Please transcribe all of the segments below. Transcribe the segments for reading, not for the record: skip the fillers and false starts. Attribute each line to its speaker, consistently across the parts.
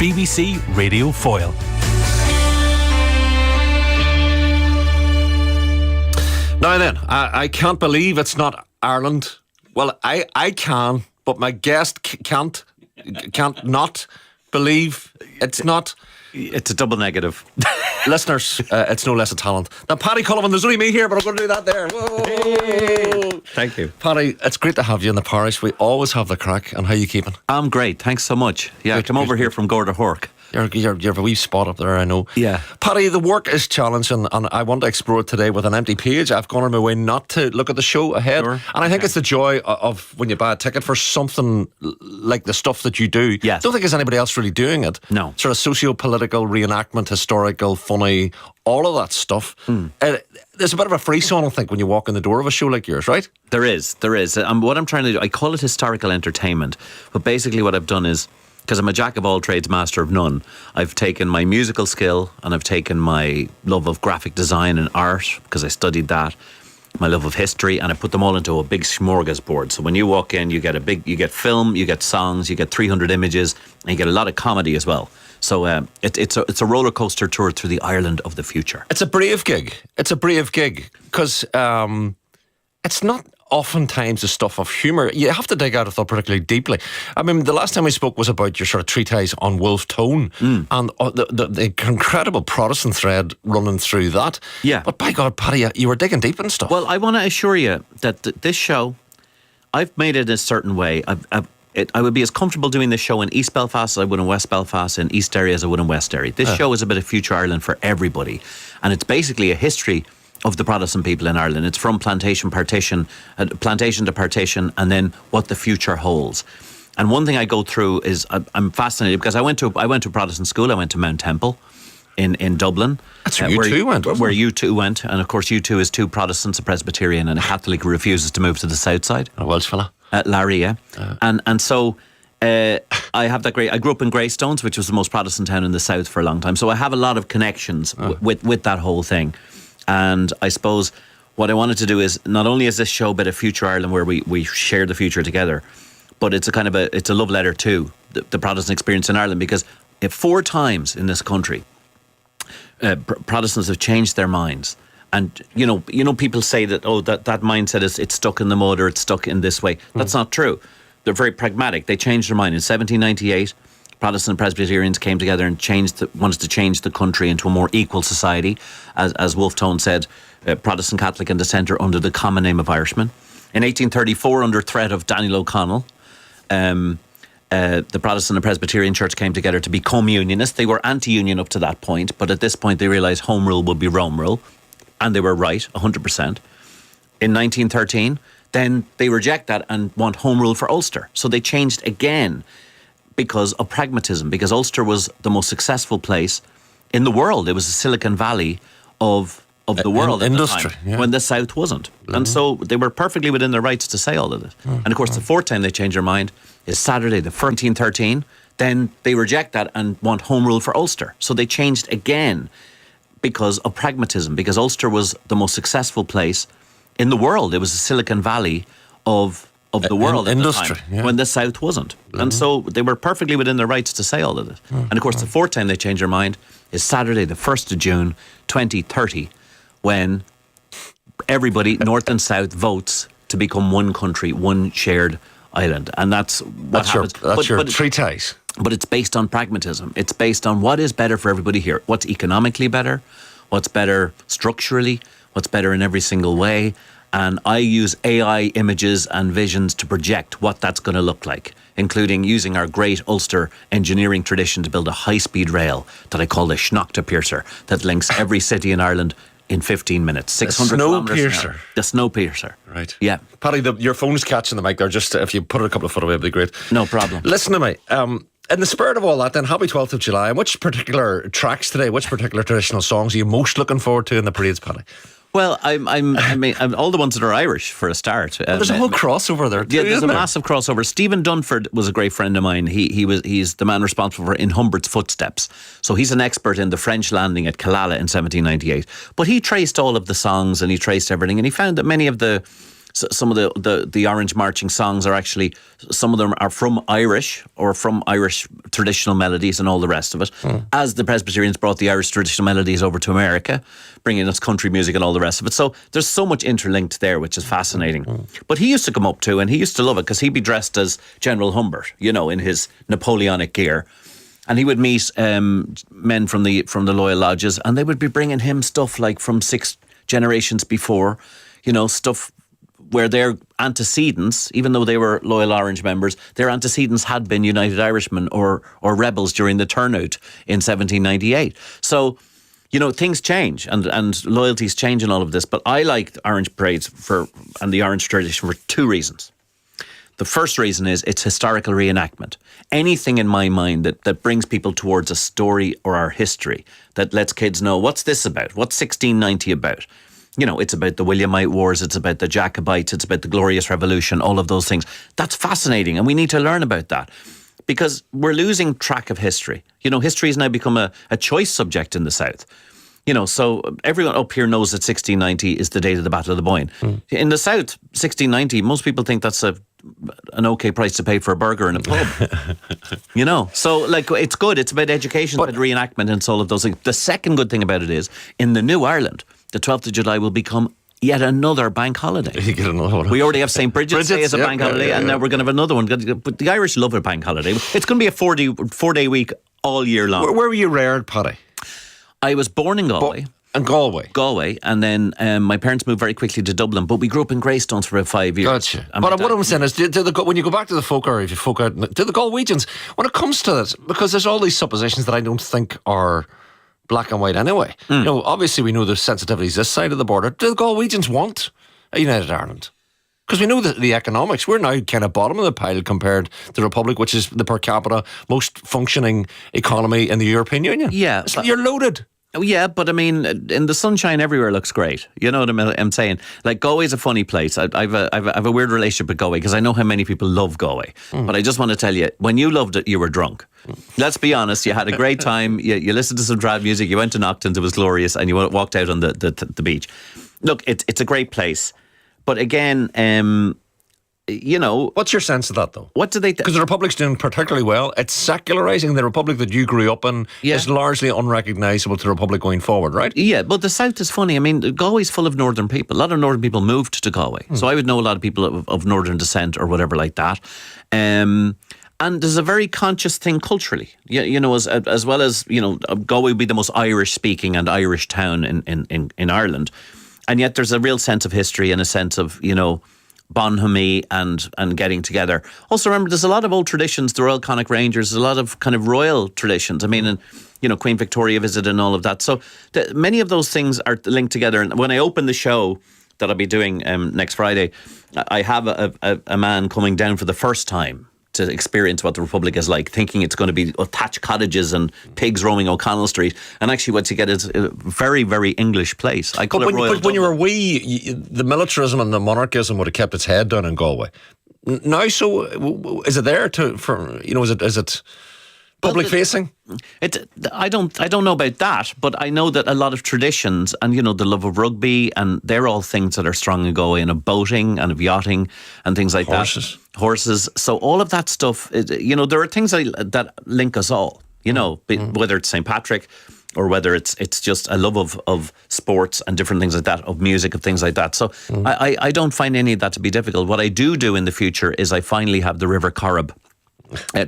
Speaker 1: BBC Radio Foil.
Speaker 2: Now then, I can't believe it's not Ireland. Well, I can, but my guest can't not believe it's not.
Speaker 3: It's a double negative.
Speaker 2: Listeners, it's no less a talent. Now, Paddy Cullivan, there's only me here, but I'm going to do that there. Whoa.
Speaker 3: Hey. Thank you.
Speaker 2: Paddy, it's great to have you in the parish. We always have the crack. And how are you keeping?
Speaker 3: I'm great. Thanks so much. Yeah, I come over here from Gorda Hork.
Speaker 2: You're a wee spot up there, I know.
Speaker 3: Yeah.
Speaker 2: Paddy, the work is challenging, and I want to explore it today with an empty page. I've gone on my way not to look at the show ahead.
Speaker 3: Sure.
Speaker 2: And I think it's the joy of when you buy a ticket for something like the stuff that you do.
Speaker 3: Yes.
Speaker 2: I don't think there's anybody else really doing it.
Speaker 3: No.
Speaker 2: Sort of socio-political, reenactment, historical, funny, all of that stuff. There's a bit of a frisson, I think, when you walk in the door of a show like yours, right?
Speaker 3: There is. What I'm trying to do, I call it historical entertainment. But basically what I've done is, because I'm a jack of all trades, master of none, I've taken my musical skill and I've taken my love of graphic design and art, because I studied that, my love of history, and I put them all into a big smorgasbord. So when you walk in, you get film, you get songs, you get 300 images, and you get a lot of comedy as well. So it's a roller coaster tour through the Ireland of the future.
Speaker 2: It's a brave gig. Because it's not oftentimes the stuff of humour. You have to dig out of it particularly deeply. I mean, the last time we spoke was about your sort of treatise on Wolfe Tone and the incredible Protestant thread running through that.
Speaker 3: Yeah.
Speaker 2: But by God, Paddy, you were digging deep in stuff.
Speaker 3: Well, I want to assure you that this show, I've made it a certain way. I would be as comfortable doing this show in East Belfast as I would in West Belfast, in East Derry as I would in West Derry. This show is a bit of future Ireland for everybody. And it's basically a history of the Protestant people in Ireland. It's from plantation to partition, and then what the future holds. And one thing I go through is I'm fascinated because I went to Protestant school. I went to Mount Temple in Dublin.
Speaker 2: That's where you two went, wasn't it?
Speaker 3: Where you two went, and of course you two is two Protestants, a Presbyterian and a Catholic who refuses to move to the south side.
Speaker 2: A Welsh fella.
Speaker 3: Larry, yeah. And so I have that I grew up in Greystones, which was the most Protestant town in the south for a long time. So I have a lot of connections with that whole thing. And I suppose what I wanted to do is, not only is this show a bit of future Ireland where we share the future together, but it's a love letter to the Protestant experience in Ireland, because 4 times in this country, Protestants have changed their minds. And you know, people say that that mindset it's stuck in the mud or it's stuck in this way. That's not true. They're very pragmatic. They changed their mind in 1798. Protestant and Presbyterians came together and wanted to change the country into a more equal society, as Wolfe Tone said, Protestant, Catholic and Dissenter under the common name of Irishmen. In 1834, under threat of Daniel O'Connell, the Protestant and Presbyterian Church came together to become unionists. They were anti-union up to that point, but at this point they realised home rule would be Rome rule, and they were right, 100%. In 1913, then they reject that and want home rule for Ulster. So they changed again, because of pragmatism, because Ulster was the most successful place in the world. It was the Silicon Valley of the world
Speaker 2: industry,
Speaker 3: when the South wasn't. And so they were perfectly within their rights to say all of it. And of course, the 4th time they changed their mind is Saturday, the 1913. Then they reject that and want home rule for Ulster. So they changed again because of pragmatism, because Ulster was the most successful place in the world. It was the Silicon Valley of the world
Speaker 2: industry,
Speaker 3: at the time, when the South wasn't. And so they were perfectly within their rights to say all of it. And of course, the 4th time they changed their mind is Saturday, the 1st of June, 2030, when everybody, North and South, votes to become one country, one shared island. And that's what happens.
Speaker 2: That's your treatise.
Speaker 3: But it's based on pragmatism. It's based on what is better for everybody here. What's economically better, what's better structurally, what's better in every single way. And I use AI images and visions to project what that's going to look like, including using our great Ulster engineering tradition to build a high-speed rail that I call the Snöchtepiercer, that links every city in Ireland in 15 minutes. 600 kilometres an hour. The Snöchtepiercer.
Speaker 2: Right.
Speaker 3: Yeah.
Speaker 2: Paddy, your phone's catching the mic there. Just if you put it a couple of foot away, it'd be great.
Speaker 3: No problem.
Speaker 2: Listen to me. In the spirit of all that, then, happy 12th of July. And which particular tracks today, which particular traditional songs are you most looking forward to in the parades, Paddy?
Speaker 3: Well, I mean, all the ones that are Irish for a start.
Speaker 2: There's a whole crossover there too,
Speaker 3: yeah, there's a
Speaker 2: there?
Speaker 3: massive crossover. Stephen Dunford was a great friend of mine. He's the man responsible for In Humbert's Footsteps. So he's an expert in the French landing at Killala in 1798. But he traced all of the songs and he traced everything, and he found that many of the some of the Orange marching songs are actually, some of them are from Irish or from Irish traditional melodies and all the rest of it. As the Presbyterians brought the Irish traditional melodies over to America, bringing us country music and all the rest of it. So there's so much interlinked there, which is fascinating. But he used to come up to, and he used to love it, because he'd be dressed as General Humbert, you know, in his Napoleonic gear. And he would meet men from the Loyal Lodges, and they would be bringing him stuff like from 6 generations before, you know, stuff where their antecedents, even though they were Loyal Orange members, their antecedents had been United Irishmen or rebels during the turnout in 1798. So, you know, things change and loyalties change in all of this. But I like Orange parades and the Orange tradition for 2 reasons. The first reason is it's historical reenactment. Anything in my mind that brings people towards a story or our history, that lets kids know, what's this about? What's 1690 about? You know, it's about the Williamite Wars, it's about the Jacobites, it's about the Glorious Revolution, all of those things. That's fascinating, and we need to learn about that, because we're losing track of history. You know, history has now become a choice subject in the South. You know, so everyone up here knows that 1690 is the date of the Battle of the Boyne. In the South, 1690, most people think that's an okay price to pay for a burger in a pub. You know, so like, it's good. It's about education, it's about reenactment, and it's all of those things. The second good thing about it is, in the new Ireland, the 12th of July will become yet another bank holiday.
Speaker 2: You get another one.
Speaker 3: We already have St. Bridget's Day as a bank holiday, and now we're going to have another one. But the Irish love a bank holiday. It's going to be a 4-day week all year long.
Speaker 2: Where were you reared, Paddy?
Speaker 3: I was born in Galway.
Speaker 2: And Galway, and then my parents moved very quickly to Dublin, but we grew up in Greystones for about 5 years. Gotcha. But what I'm saying is, when you go back to the folk, or if you folk out, to the Galwegians, when it comes to this, because there's all these suppositions that I don't think are black and white anyway. You know, obviously we know there's sensitivities this side of the border. Do the Galwegians want a United Ireland? Because we know that the economics, we're now kind of bottom of the pile compared to the Republic, which is the per capita most functioning economy in the European Union.
Speaker 3: Yeah.
Speaker 2: You're loaded.
Speaker 3: Oh, yeah, but I mean, in the sunshine everywhere looks great. You know what I'm saying? Like, Galway's a funny place. I've a weird relationship with Galway, because I know how many people love Galway. But I just want to tell you, when you loved it, you were drunk. Let's be honest, you had a great time. You listened to some trad music, you went to Noctons, it was glorious, and you walked out on the beach. Look, it's a great place. But again, you know...
Speaker 2: What's your sense of that, though?
Speaker 3: What do they...
Speaker 2: Because the Republic's doing particularly well. It's secularising. The Republic that you grew up in is largely unrecognisable to the Republic going forward, right? Yeah,
Speaker 3: but the South is funny. I mean, Galway's full of northern people. A lot of northern people moved to Galway. So I would know a lot of people of northern descent or whatever like that. And there's a very conscious thing culturally, you know, as well as, you know, Galway would be the most Irish-speaking and Irish town in Ireland. And yet there's a real sense of history and a sense of, you know, bonhomie and getting together. Also, remember, there's a lot of old traditions, the Royal Connacht Rangers, there's a lot of kind of royal traditions. I mean, and, you know, Queen Victoria visited and all of that. So many of those things are linked together. And when I open the show that I'll be doing next Friday, I have a man coming down for the first time to experience what the Republic is like, thinking it's going to be thatched cottages and pigs roaming O'Connell Street. And actually what you get is a very, very English place. I call it Royal
Speaker 2: But when you were wee, the militarism and the monarchism would have kept its head down in Galway. Now, so is it there is it public facing?
Speaker 3: I don't know about that, but I know that a lot of traditions and, you know, the love of rugby, and they're all things that are strong in Galway, and of boating and of yachting and things like Horses. So all of that stuff, you know, there are things that link us all, you know, whether it's St. Patrick or whether it's just a love of sports and different things like that, of music, of things like that. So I don't find any of that to be difficult. What I do in the future is I finally have the River Corrib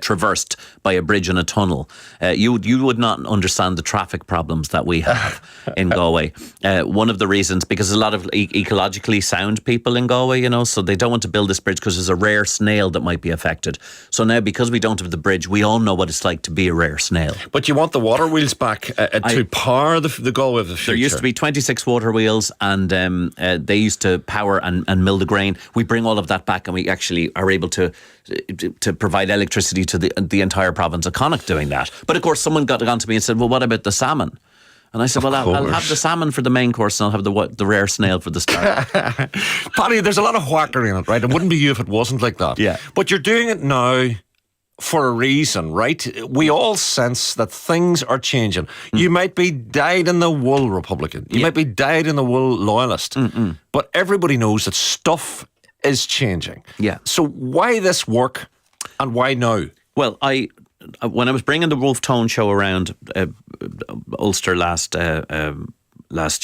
Speaker 3: traversed by a bridge and a tunnel. You would not understand the traffic problems that we have in Galway. One of the reasons, because a lot of ecologically sound people in Galway, you know, so they don't want to build this bridge because there's a rare snail that might be affected. So now, because we don't have the bridge, we all know what it's like to be a rare snail.
Speaker 2: But you want the water wheels back to power the Galway of the future.
Speaker 3: There used to be 26 water wheels, and they used to power and mill the grain. We bring all of that back, and we actually are able to provide electricity to the entire province of Connacht doing that. But of course, someone got on to me and said, well, what about the salmon? And I said, well, I'll have the salmon for the main course, and I'll have the rare snail for the start.
Speaker 2: Paddy, there's a lot of whackery in it, right? It wouldn't be you if it wasn't like that.
Speaker 3: Yeah.
Speaker 2: But you're doing it now for a reason, right? We all sense that things are changing. You might be dyed-in-the-wool Republican. You might be dyed-in-the-wool Loyalist. But everybody knows that stuff is changing.
Speaker 3: Yeah.
Speaker 2: So why this work and why now?
Speaker 3: Well, when I was bringing the Wolf Tone show around Ulster last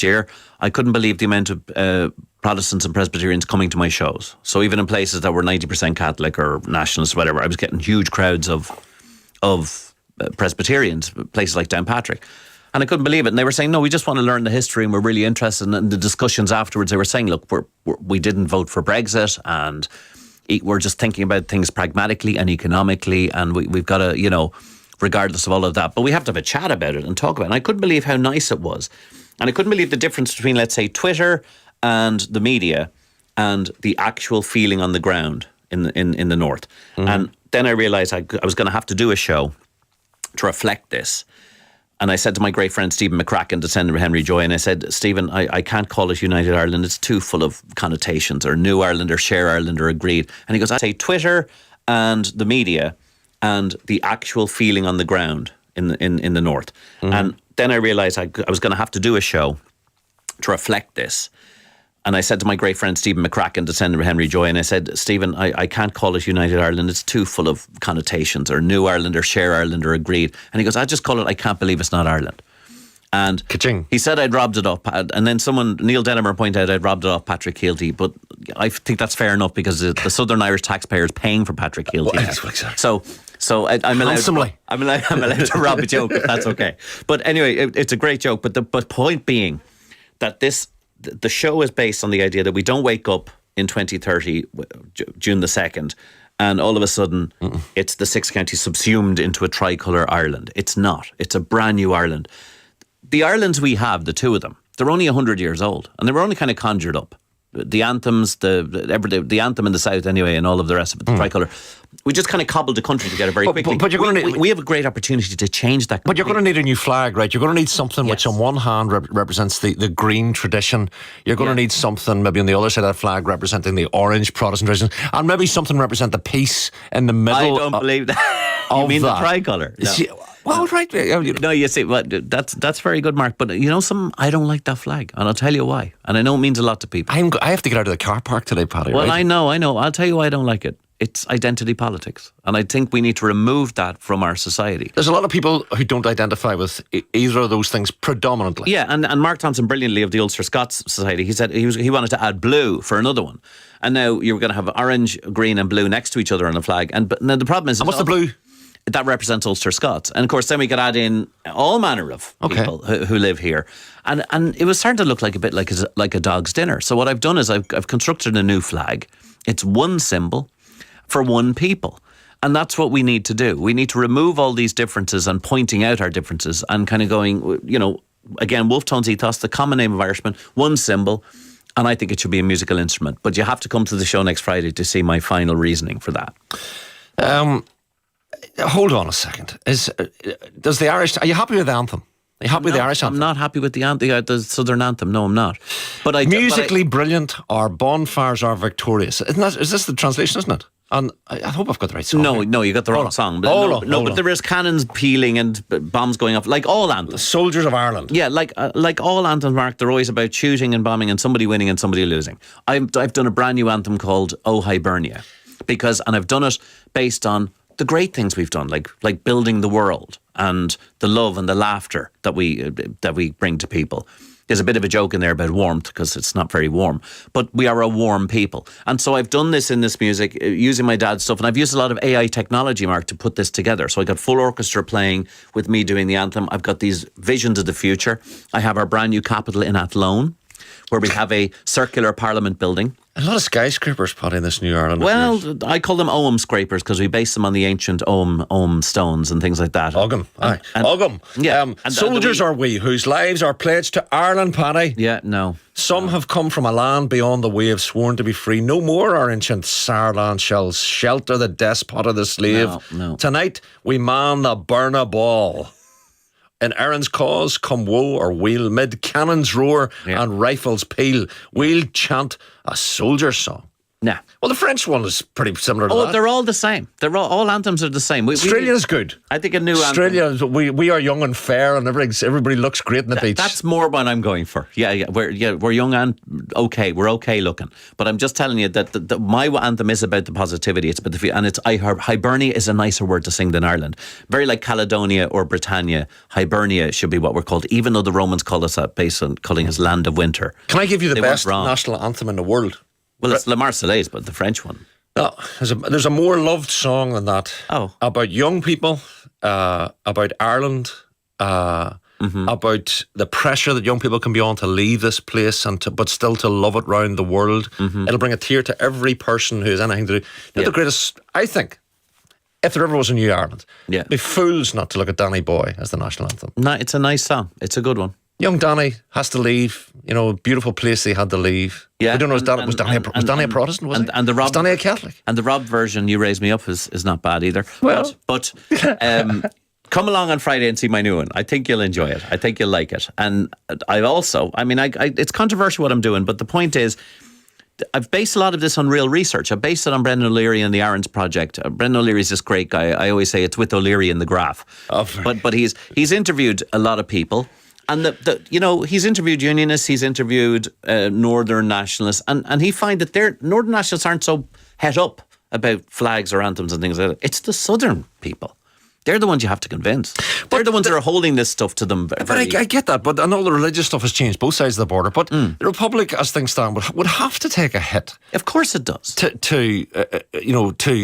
Speaker 3: year, I couldn't believe the amount of Protestants and Presbyterians coming to my shows. So even in places that were 90% Catholic or nationalist, whatever, I was getting huge crowds of Presbyterians, places like Downpatrick. And I couldn't believe it. And they were saying, no, we just want to learn the history and we're really interested in the discussions afterwards. They were saying, look, we didn't vote for Brexit and we're just thinking about things pragmatically and economically, and we've got to, regardless of all of that, but we have to have a chat about it and talk about it. And I couldn't believe how nice it was. And I couldn't believe the difference between, let's say, Twitter and the media and the actual feeling on the ground in the north. Mm-hmm. And then I realised I was going to have to do a show to reflect this. And I said to my great friend Stephen McCracken, descendant of Henry Joy, and I said, Stephen, I can't call it United Ireland. It's too full of connotations, or New Ireland or Share Ireland or Agreed. And he goes, I say Twitter and the media and the actual feeling on the ground in the north. Mm-hmm. And then I realised I was going to have to do a show to reflect this. And I said to my great friend Stephen McCracken, descendant of Henry Joy, and I said, Stephen, I can't call it United Ireland. It's too full of connotations, or New Ireland or Share Ireland or Agreed. And he goes, I just call it I Can't Believe It's Not Ireland. And
Speaker 2: Ka-ching. He
Speaker 3: said I'd robbed it up. And then Neil Denham pointed out I'd robbed it off Patrick Kielty. But I think that's fair enough because the Southern Irish taxpayer is paying for Patrick Kielty.
Speaker 2: Well, exactly.
Speaker 3: So I'm allowed to rob a joke, if that's okay. But anyway, it's a great joke. But point being that the show is based on the idea that we don't wake up in 2030, June the 2nd, and all of a sudden it's the six counties subsumed into a tricolour Ireland. It's not. It's a brand new Ireland. The Irelands we have, the two of them, they're only 100 years old, and they were only kind of conjured up. The anthems, the anthem in the south anyway, and all of the rest of it, the tricolour. We just kind of cobbled the country together very quickly.
Speaker 2: But
Speaker 3: we have a great opportunity to change that.
Speaker 2: But you're going to need a new flag, right? You're going to need something which on one hand represents the green tradition. You're going to need something maybe on the other side of that flag representing the orange Protestant tradition. And maybe something represent the peace in the middle.
Speaker 3: I don't believe that. You mean the tricolour? No.
Speaker 2: Well, right.
Speaker 3: No, you see, that's very good, Mark. But I don't like that flag, and I'll tell you why. And I know it means a lot to people.
Speaker 2: I have to get out of the car park today, Paddy.
Speaker 3: Well,
Speaker 2: right?
Speaker 3: I know. I'll tell you why I don't like it. It's identity politics, and I think we need to remove that from our society.
Speaker 2: There's a lot of people who don't identify with either of those things predominantly.
Speaker 3: Yeah, and Mark Thompson, brilliantly, of the Ulster Scots Society, he said he wanted to add blue for another one, and now you're going to have orange, green, and blue next to each other on a flag. But now the problem is,
Speaker 2: and what's the blue?
Speaker 3: That represents Ulster Scots. And of course, then we could add in all manner of people who live here. And it was starting to look like a bit like a dog's dinner. So what I've done is I've constructed a new flag. It's one symbol for one people. And that's what we need to do. We need to remove all these differences and pointing out our differences and kind of going, again, Wolf Tone's ethos, the common name of Irishman, one symbol. And I think it should be a musical instrument. But you have to come to the show next Friday to see my final reasoning for that.
Speaker 2: Hold on a second. Does the Irish? Are you happy with the anthem? Are you happy with the Irish anthem?
Speaker 3: I'm not happy with the Southern anthem. No, I'm not. But
Speaker 2: musically brilliant, our bonfires are victorious. Is this the translation? Isn't it? And I hope I've got the right song.
Speaker 3: No, you got the wrong song. But but there is cannons pealing and bombs going off, like all anthems.
Speaker 2: The soldiers of Ireland.
Speaker 3: Yeah, like all anthems, Mark. They're always about shooting and bombing and somebody winning and somebody losing. I've done a brand new anthem called "Oh Hibernia," and I've done it based on the great things we've done, like building the world and the love and the laughter that we bring to people. There's a bit of a joke in there about warmth because it's not very warm, but we are a warm people. And so I've done this in this music using my dad's stuff, and I've used a lot of AI technology, Mark, to put this together. So I got full orchestra playing with me doing the anthem. I've got these visions of the future. I have our brand new capital in Athlone, where we have a circular parliament building.
Speaker 2: A lot of skyscrapers, Paddy, in this new Ireland.
Speaker 3: Well, I call them Ogham scrapers because we base them on the ancient Ogham stones and things like that.
Speaker 2: Ogham, aye. Ogham. Yeah. Soldiers are we, whose lives are pledged to Ireland, Paddy.
Speaker 3: Yeah, no.
Speaker 2: Some have come from a land beyond the wave, sworn to be free. No more our ancient Saarland shall shelter the despot of the slave.
Speaker 3: No.
Speaker 2: Tonight we man the burner ball. In Erin's cause, come woe or weal, mid cannons roar and rifles peal, we'll chant a soldier's song.
Speaker 3: Nah.
Speaker 2: Well, the French one is pretty similar to that.
Speaker 3: They're all the same. All anthems are the same.
Speaker 2: Australia's good.
Speaker 3: I think a new
Speaker 2: Australia,
Speaker 3: anthem.
Speaker 2: we are young and fair, and everybody looks great in the beach.
Speaker 3: That's more what I'm going for. Yeah. We're young and okay. We're okay looking. But I'm just telling you that my anthem is about the positivity. It's about the, and it's Hibernia is a nicer word to sing than Ireland. Very like Caledonia or Britannia. Hibernia should be what we're called, even though the Romans called us that based on calling us land of winter.
Speaker 2: Can I give you the best national anthem in the world?
Speaker 3: Well, it's La Marseillaise, but the French one.
Speaker 2: No, there's a more loved song than that.
Speaker 3: Oh.
Speaker 2: About young people, about Ireland, about the pressure that young people can be on to leave this place but still to love it round the world. It'll bring a tear to every person who has anything to do. The greatest, I think, if there ever was a new Ireland, be fools not to look at Danny Boy as the national anthem.
Speaker 3: No, it's a nice song. It's a good one.
Speaker 2: Young Danny has to leave. Beautiful place he had to leave.
Speaker 3: Yeah,
Speaker 2: we don't know was Danny a Protestant? Was Danny a Catholic?
Speaker 3: And the Rob version, "You Raise Me Up," is not bad either.
Speaker 2: Well,
Speaker 3: but come along on Friday and see my new one. I think you'll enjoy it. I think you'll like it. And it's controversial what I'm doing, but the point is, I've based a lot of this on real research. I based it on Brendan O'Leary and the Aaron's Project. Brendan O'Leary's this great guy. I always say it's with O'Leary in the graph. But he's interviewed a lot of people. And he's interviewed unionists, he's interviewed Northern nationalists, and he finds that Northern nationalists aren't so het up about flags or anthems and things like that. It's the Southern people. They're the ones you have to convince. They're the ones that are holding this stuff to them.
Speaker 2: But I get that, but I know the religious stuff has changed both sides of the border, but the Republic, as things stand, would have to take a hit.
Speaker 3: Of course it does.
Speaker 2: To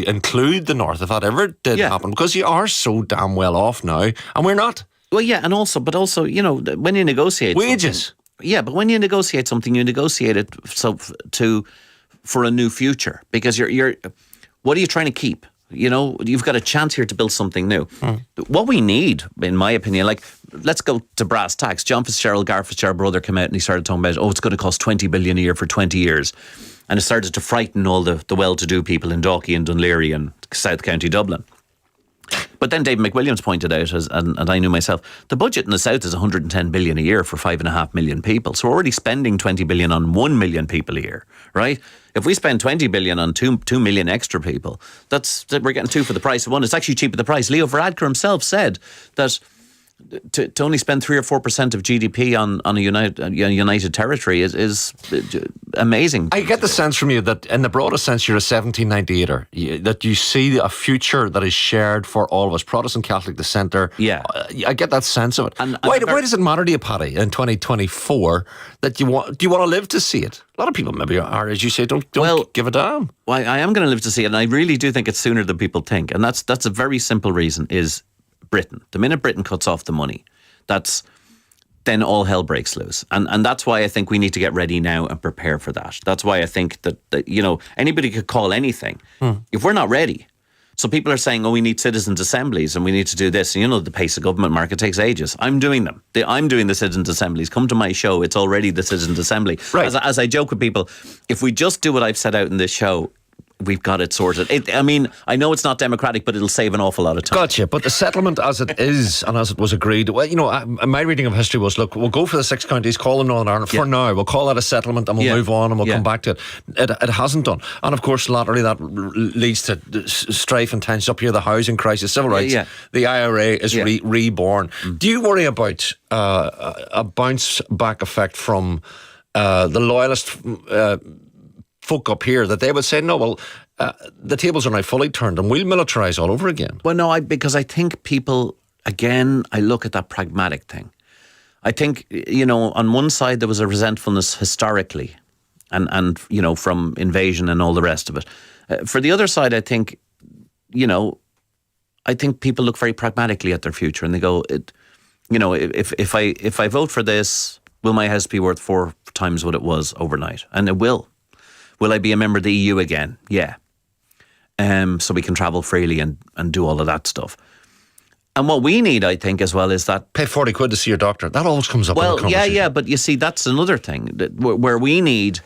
Speaker 2: include the North, if that ever did happen, because you are so damn well off now, and we're not.
Speaker 3: Well, yeah, and also, when you negotiate
Speaker 2: wages.
Speaker 3: But when you negotiate something, you negotiate it for a new future, because you're what are you trying to keep? You've got a chance here to build something new. What we need, in my opinion, let's go to brass tacks. John Fitzgerald, Gareth Fitzgerald brother came out and he started talking about, it's going to cost 20 billion a year for 20 years. And it started to frighten all the well-to-do people in Dalkey and Dunleary and South County Dublin. But then David McWilliams pointed out, and I knew myself, the budget in the South is 110 billion a year for 5.5 million people. So we're already spending 20 billion on 1 million people a year, right? If we spend 20 billion on 2 million extra people, we're getting 2 for the price of 1. It's actually cheap at the price. Leo Varadkar himself said that to only spend 3 or 4% of GDP on a united territory is amazing.
Speaker 2: I get the sense from you that in the broadest sense you're a 1798er, that you see a future that is shared for all of us, Protestant, Catholic, the centre.
Speaker 3: Yeah.
Speaker 2: I get that sense of it. And why does it matter to you, Paddy, in 2024 that do you want to live to see it? A lot of people maybe are, as you say, don't give a damn.
Speaker 3: Well, I am going to live to see it, and I really do think it's sooner than people think. And that's a very simple reason, is Britain. The minute Britain cuts off the money, then all hell breaks loose. And that's why I think we need to get ready now and prepare for that. That's why I think that anybody could call anything. If we're not ready. So people are saying, we need citizens' assemblies and we need to do this. And the pace of government, Mark, it takes ages. I'm doing them. I'm doing the citizens' assemblies. Come to my show. It's already the citizens' assembly.
Speaker 2: Right.
Speaker 3: As I joke with people, if we just do what I've set out in this show, we've got it sorted. I know it's not democratic, but it'll save an awful lot of time.
Speaker 2: Gotcha. But the settlement as it is and as it was agreed, my reading of history was, look, we'll go for the 6 counties, call them Northern Ireland for now. We'll call that a settlement and we'll move on and we'll come back to it. It hasn't done. And of course, latterly that leads to strife and tension up here, the housing crisis, civil rights. The IRA is reborn. Do you worry about a bounce back effect from the loyalist folk up here, that they would say, no, the tables are now fully turned and we'll militarise all over again?
Speaker 3: Well, no, because I think people, again, I look at that pragmatic thing. I think, on one side there was a resentfulness historically and from invasion and all the rest of it. For the other side, I think people look very pragmatically at their future and they go, if I vote for this, will my house be worth 4 times what it was overnight? And it will. Will I be a member of the EU again? Yeah. So we can travel freely and do all of that stuff. And what we need, I think, as well, is that...
Speaker 2: Pay 40 quid to see your doctor. That always comes up in the conversation.
Speaker 3: Yeah, but you see, that's another thing, where we need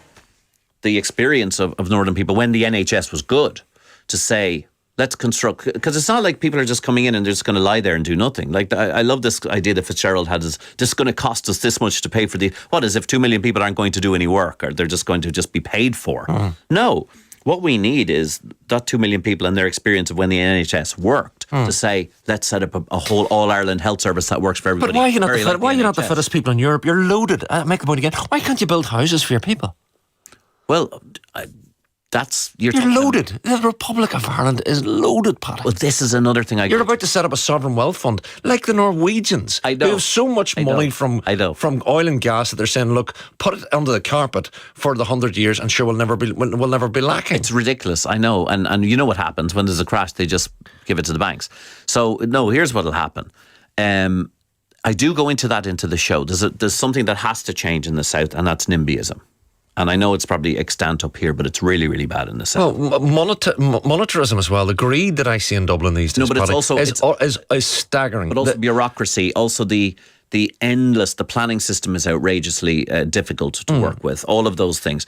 Speaker 3: the experience of Northern people when the NHS was good to say, let's construct... Because it's not like people are just coming in and they're just going to lie there and do nothing. Like, I love this idea that Fitzgerald had, is this is going to cost us this much to pay for the... What, as if 2 million people aren't going to do any work or they're just going to be paid for? No. What we need is that 2 million people and their experience of when the NHS worked to say, let's set up a whole All-Ireland health service that works for everybody.
Speaker 2: But why are you not the
Speaker 3: NHS.
Speaker 2: fittest people in Europe? You're loaded. Make the point again. Why can't you build houses for your people?
Speaker 3: Well, you're
Speaker 2: loaded. The Republic of Ireland is loaded, Pat.
Speaker 3: Well, this is another thing
Speaker 2: You're about to set up a sovereign wealth fund like the Norwegians.
Speaker 3: I know.
Speaker 2: Who have so much money from oil and gas that they're saying, look, put it under the carpet for the 100 years and sure we'll never be lacking.
Speaker 3: It's ridiculous, I know. And you know what happens when there's a crash, they just give it to the banks. So, no, here's what'll happen. I do go into the show. There's something that has to change in the South, and that's NIMBYism. And I know it's probably extant up here, but it's really, really bad in the South.
Speaker 2: Well, monetarism as well. The greed that I see in Dublin these days,
Speaker 3: no, but
Speaker 2: is staggering.
Speaker 3: But also bureaucracy, also the planning system is outrageously difficult to work with. All of those things.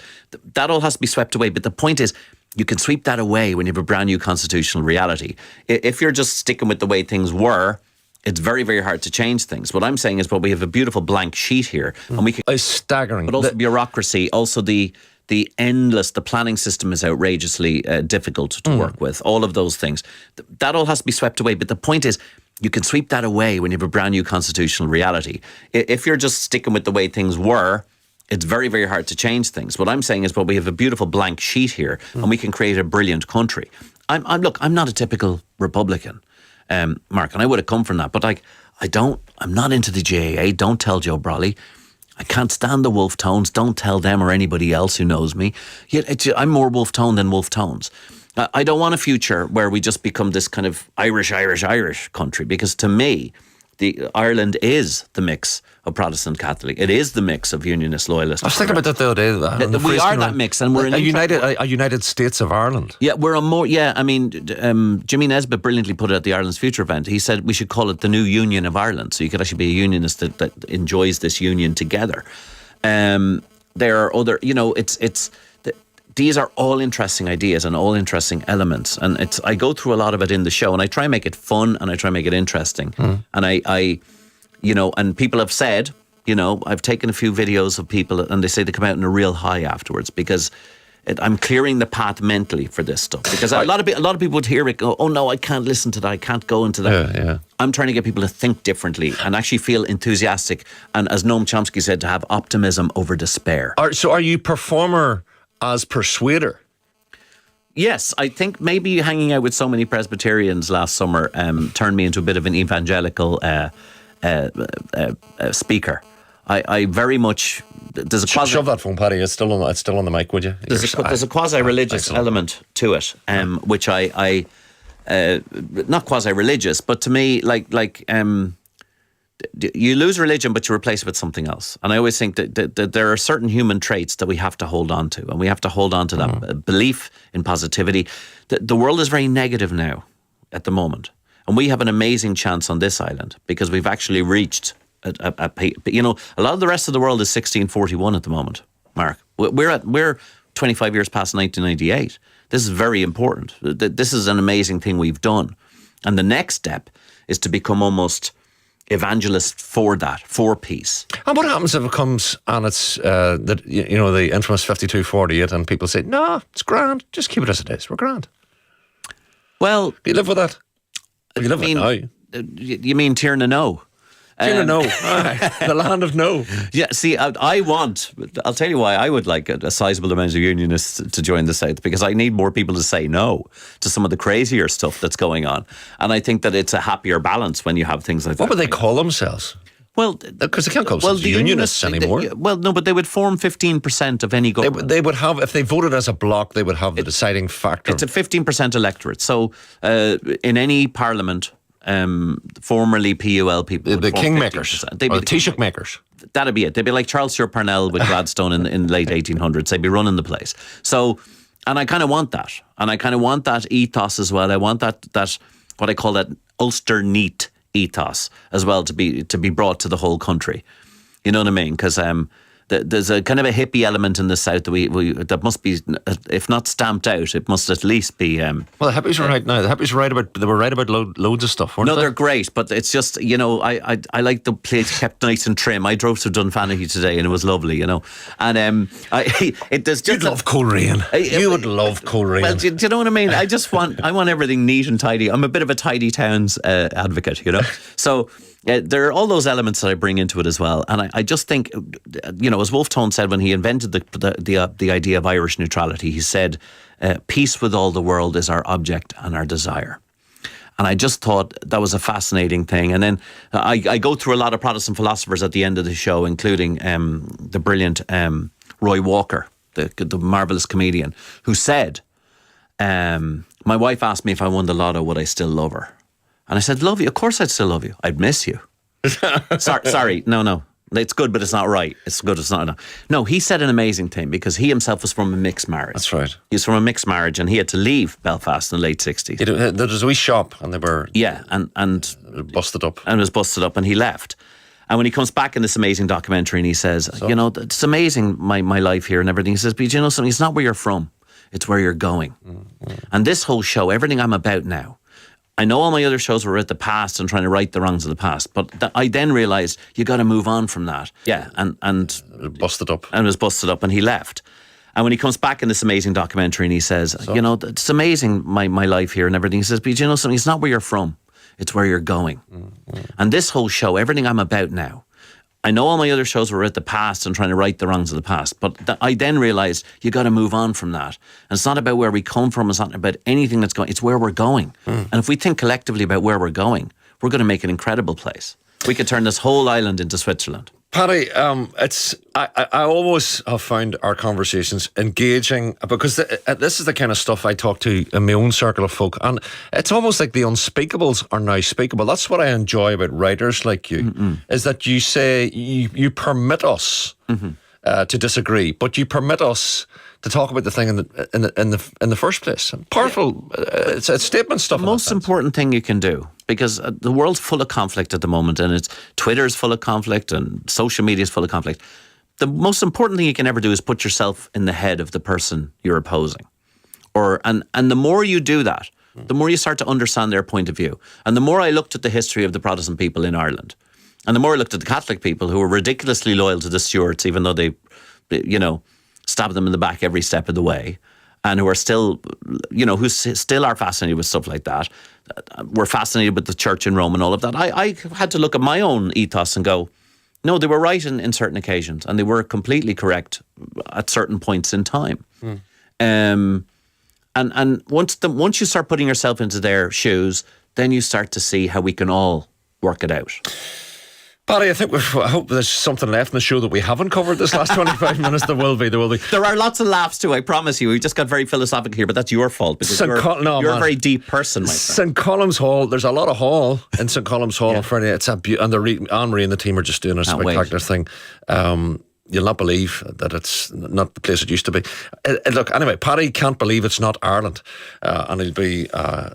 Speaker 3: That all has to be swept away. But the point is, you can sweep that away when you have a brand new constitutional reality. If you're just sticking with the way things were, it's very, very hard to change things. What I'm saying is, we have a beautiful blank sheet here, and we can.
Speaker 2: It's staggering.
Speaker 3: But also bureaucracy, also the planning system is outrageously difficult to work with. All of those things. That all has to be swept away. But the point is, you can sweep that away when you have a brand new constitutional reality. If you're just sticking with the way things were, it's very, very hard to change things. What I'm saying is, we have a beautiful blank sheet here, and we can create a brilliant country. I'm not a typical Republican. Mark, and I would have come from that, but I'm not into the GAA. Don't tell Joe Brolly. I can't stand the wolf tones. Don't tell them or anybody else who knows me. Yet I'm more wolf tone than wolf tones. I don't want a future where we just become this kind of Irish country, because to me, Ireland is the mix of Protestant Catholic. It is the mix of Unionist, Loyalist.
Speaker 2: I was thinking about that the other day.
Speaker 3: We are that mix, and we're
Speaker 2: a United States of Ireland.
Speaker 3: Yeah, we're a more. Yeah, I mean, Jimmy Nesbitt brilliantly put it at the Ireland's Future event. He said we should call it the new Union of Ireland. So you could actually be a unionist that enjoys this union together. There are other, these are all interesting ideas and all interesting elements, and I go through a lot of it in the show, and I try and make it fun and I try and make it interesting. And and people have said, I've taken a few videos of people, and they say they come out in a real high afterwards, because I'm clearing the path mentally for this stuff. Because a lot of people would hear it go, oh no, I can't listen to that, I can't go into that.
Speaker 2: Yeah.
Speaker 3: I'm trying to get people to think differently and actually feel enthusiastic, and as Noam Chomsky said, to have optimism over despair.
Speaker 2: So are you performer as persuader?
Speaker 3: Yes, I think maybe hanging out with so many Presbyterians last summer turned me into a bit of an evangelical speaker. I very much
Speaker 2: shove that phone, Paddy. It's still on the mic, would you?
Speaker 3: There's a quasi-religious element to it, which I not quasi-religious, but to me, like you lose religion, but you replace it with something else. And I always think that there are certain human traits that we have to hold on to, and we have to hold on to that belief in positivity. The world is very negative now at the moment, and we have an amazing chance on this island, because we've actually reached a lot of the rest of the world is 1641 at the moment, Mark. We're 25 years past 1998. This is very important. This is an amazing thing we've done. And the next step is to become almost evangelist for peace.
Speaker 2: And what happens if it comes and it's the infamous 52-48, and people say, no, it's grand, just keep it as it is, we're grand?
Speaker 3: Well,
Speaker 2: you live with that? You live with it now.
Speaker 3: You mean Tierna No?
Speaker 2: No. The land of no.
Speaker 3: Yeah, see, I'll tell you why I would like a sizable amount of unionists to join the South, because I need more people to say no to some of the crazier stuff that's going on. And I think that it's a happier balance when you have things like that.
Speaker 2: What would they call themselves?
Speaker 3: Well,
Speaker 2: because they can't call themselves unionists anymore.
Speaker 3: No, but they would form 15% of any government.
Speaker 2: They would have, if they voted as a bloc, they would have the deciding factor.
Speaker 3: It's a 15% electorate. So in any parliament, formerly PUL people,
Speaker 2: the kingmakers, the Taoiseach makers.
Speaker 3: That'd be it. They'd be like Charles Stewart Parnell with Gladstone in the late 1800s. They'd be running the place. So, and I kind of want that, and I kind of want that ethos as well. I want that what I call that Ulster neat ethos as well to be brought to the whole country. You know what I mean? Because there's a kind of a hippie element in the South that we that must be, if not stamped out, it must at least be.
Speaker 2: Well, the hippies were right now. The hippies were right about. They were right about loads of stuff, weren't they?
Speaker 3: No, they're great, but it's just, you know, I like the place kept nice and trim. I drove to Dunfanaghy today and it was lovely, you know. And there's just
Speaker 2: You'd love Coleraine. You would love Coleraine.
Speaker 3: Well, do you know what I mean? I want everything neat and tidy. I'm a bit of a tidy towns advocate, you know. So. There are all those elements that I bring into it as well, and I just think, you know, as Wolfe Tone said when he invented the idea of Irish neutrality, he said, "Peace with all the world is our object and our desire." And I just thought that was a fascinating thing. And then I go through a lot of Protestant philosophers at the end of the show, including the brilliant Roy Walker, the marvellous comedian, who said, "My wife asked me if I won the lotto, would I still love her?" And I said, "Love you? Of course I'd still love you. I'd miss you." Sorry. No. It's good, but it's not right. It's good, it's not enough. No, he said an amazing thing because he himself was from a mixed marriage.
Speaker 2: That's right.
Speaker 3: He was from a mixed marriage and he had to leave Belfast in the late 60s.
Speaker 2: There was a wee shop and they were...
Speaker 3: Yeah, and
Speaker 2: busted up.
Speaker 3: And was busted up and he left. And when he comes back in this amazing documentary and he says, you know, it's amazing, my life here and everything. He says, but you know something, it's not where you're from. It's where you're going. Mm-hmm. And this whole show, everything I'm about now, I know all my other shows were at the past and trying to right the wrongs of the past, but I then realised you got to move on from that. Yeah, and
Speaker 2: busted up.
Speaker 3: And was busted up and he left. And when he comes back in this amazing documentary and he says, you know, it's amazing, my life here and everything. He says, but you know something, it's not where you're from. It's where you're going. Mm-hmm. And this whole show, everything I'm about now, I know all my other shows were at the past and trying to right the wrongs of the past, but I then realised you got to move on from that. And it's not about where we come from. It's not about anything that's going. It's where we're going. Mm. And if we think collectively about where we're going, we're going to make an incredible place. We could turn this whole island into Switzerland.
Speaker 2: Paddy, I always have found our conversations engaging because this is the kind of stuff I talk to in my own circle of folk, and it's almost like the unspeakables are now speakable. That's what I enjoy about writers like you, is that you say you permit us to disagree, but you permit us to talk about the thing in the first place. Powerful, it's statement stuff.
Speaker 3: The most important thing you can do, because the world's full of conflict at the moment, and Twitter's full of conflict, and social media is full of conflict. The most important thing you can ever do is put yourself in the head of the person you're opposing, and the more you do that, the more you start to understand their point of view. And the more I looked at the history of the Protestant people in Ireland, and the more I looked at the Catholic people who were ridiculously loyal to the Stuarts, even though they, you know, stabbed them in the back every step of the way, and who are still, you know, who still are fascinated with stuff like that. We're fascinated with the church in Rome and all of that. I had to look at my own ethos and go, no, they were right in certain occasions, and they were completely correct at certain points in time. And once you start putting yourself into their shoes, then you start to see how we can all work it out.
Speaker 2: Paddy, I hope there's something left in the show that we haven't covered this last 25 minutes. There will be.
Speaker 3: There are lots of laughs too, I promise you. We just got very philosophical here, but that's your fault because you're a very deep person, my friend.
Speaker 2: St. Column's Hall, there's a lot of hall in St. Colum's Hall on Friday. It's and Anne-Marie and the team are just doing a spectacular thing. You'll not believe that it's not the place it used to be. Look, anyway, Paddy can't believe it's not Ireland, and it'll be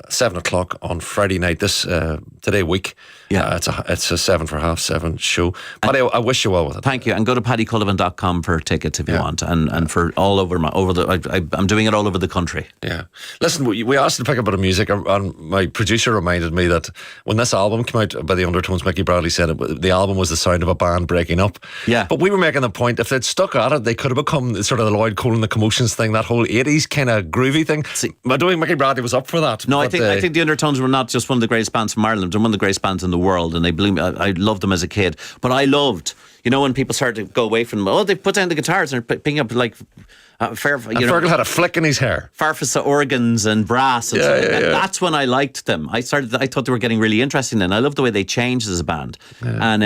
Speaker 2: 7 o'clock on Friday night today week. Yeah, it's a 7 for 7:30 show. Paddy, I wish you well with it.
Speaker 3: Thank you, and go to paddycullivan.com for tickets if you want, and for all over I'm doing it all over the country.
Speaker 2: Yeah, listen, we asked you to pick up a bit of music, and my producer reminded me that when this album came out by the Undertones, Mickey Bradley said the album was the sound of a band breaking up. Yeah, but we were making the point, if they'd stuck at it, they could have become sort of the Lloyd Cole and the Commotions thing, that whole 80s kind of groovy thing. I don't think Mickey Bradley was up for that.
Speaker 3: No, I think the Undertones were not just one of the greatest bands from Ireland, they're one of the greatest bands in the world, and they blew me. I loved them as a kid, but I loved, you know, when people started to go away from them, they put down the guitars and they're picking up like
Speaker 2: Fergal had a flick in his hair, Farfisa
Speaker 3: organs and brass, and that's when I liked them. I thought they were getting really interesting then. I loved the way they changed as a band, and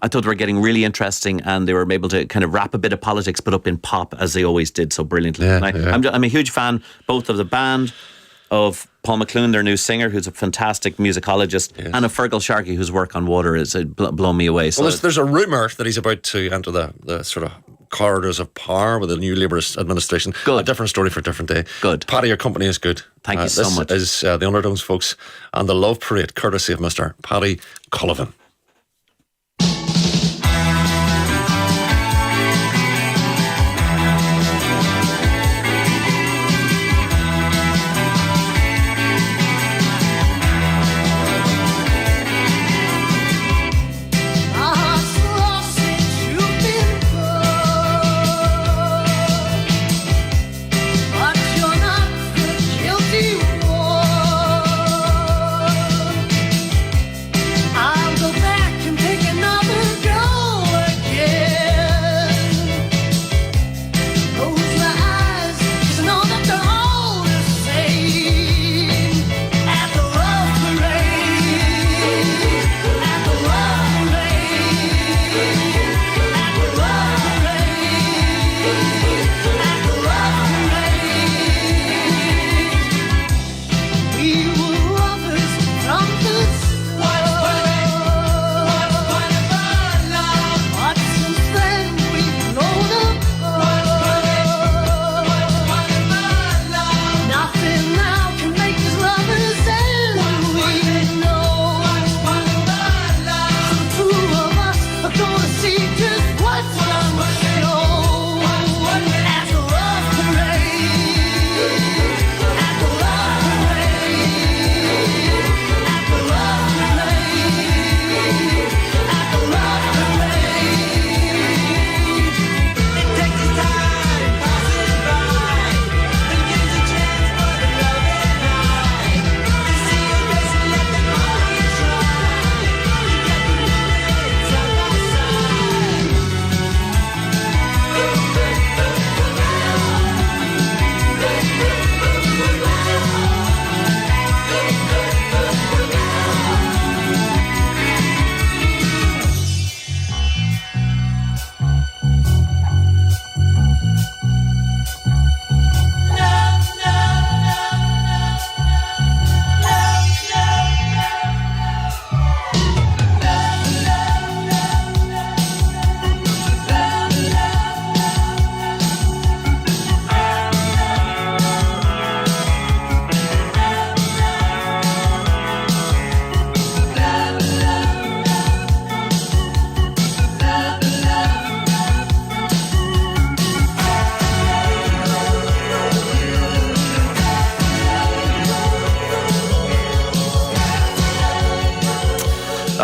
Speaker 3: I thought they were getting really interesting, and they were able to kind of wrap a bit of politics but up in pop, as they always did so brilliantly. I'm a huge fan both of the band, of Paul McClune, their new singer, who's a fantastic musicologist, and of Fergal Sharkey, whose work on Water is blown me away. So
Speaker 2: there's a rumour that he's about to enter the sort of corridors of power with the new Labour administration.
Speaker 3: Good.
Speaker 2: A different story for a different day.
Speaker 3: Good.
Speaker 2: Paddy, your company is good.
Speaker 3: Thank you so much.
Speaker 2: This is the Undertones folks and the Love Parade, courtesy of Mr. Paddy Cullivan.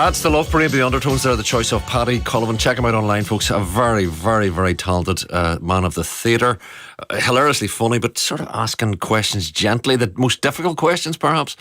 Speaker 2: That's the Love Parade, the Undertones there, the choice of Paddy Cullivan. Check him out online, folks. A very, very, very talented man of the theatre. Hilariously funny, but sort of asking questions gently, the most difficult questions, perhaps.